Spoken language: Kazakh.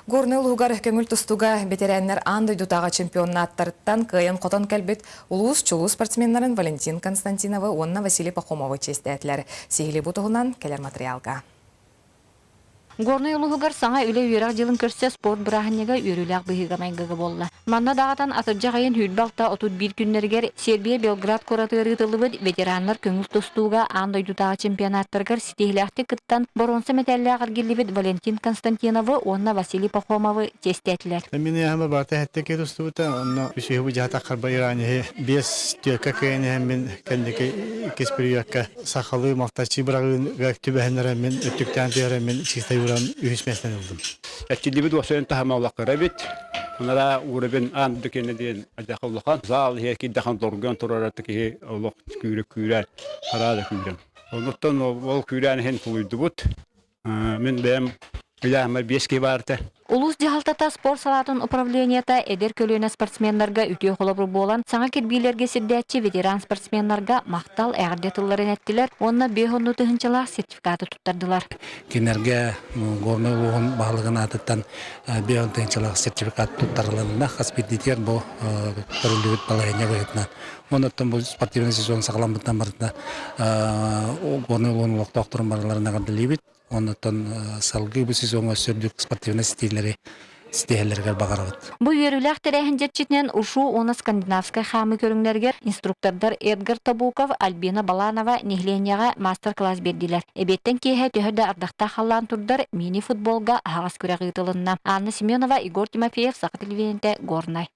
Горны улугар көңіл тұстуға бетерәннер андай дутаға чемпионаттарыттан кыйын қотон кәлбет улус-чулу спортсменнарын Валентин Константинова, онна Василий Пахомова честәтлер. Сихили бұтығынан кәлер материалға. Горный улугар саңа үле үйрәк жылын көрсе спорт бұрағынеға үйріләк бұйығамайғығы болды. Манна дағатан атыржа қайын хүлбалта отут бір күннергер Сербия Белград коратыры тылыбыд ветеранлар көңіл тұстуға андай дутаға чемпионаттаргар сетейләқті кыттан боронсы металләғыр келібід Валентин Константиновы, онна Василий Пахомовы тестәтілер. Мен яғымы барта әттеке тұстуыта, онна үшеғі бұжата қарба ираны бес түйекка көйені мен кәндеке кеспірiyakka сақалы мақтачы бірағын түбәхінлері мен өттіктен түйері мен үйісмесінен олдым. Әттілі бұд осыйын тахамалаққыра бет. Онара урабен анды кенеден ажақылыққан. Зал еркі дақын дұрған тұрараты ке олық күйрі арады күйрім. Оныттан ол күйрәні хен құлүйді бұд. Мен бәйім Үләмір беске барды. Улус жахалтата спорт салатын управленията эдер көлөне спортсменларға үтіе қолабыр болан, саңа кербейлерге сирдәтчі ветеран спортсменларға мақтал әғірде тылларын әттілер, онына бейхонну тұхынчылақ сертификаты тұттардылар. Кенерге горны ұлығын бағылығын атыттан бейхон тұхынчылақ сертификаты тұттарыларына қаспетнетер бұл көрілдігіт балайыне көйетінен. Оныттан бұл спортивный сезон сағаламбыттан барытына горны ұлығын ұлықта оқтырын барыларына қарды лейбет. Оныттан салғы бұл сезонға сөrdік спортивный стилерлерге бағарабыд. Бұл үйеріләқ тәрәхін жетчетінен ұшу оны скандинавскай қамы көріңлерге инструктордар Эдгар Табуков, Альбина Баланова нехленияға мастер-класс берділер. Әбеттен кейхе төхірді ардақта қалан тұрдар мини-футболға ағас көрі ғытылынна. Анна Семенова, Игорь Тимофеев, Сақы телевизионде Горнай.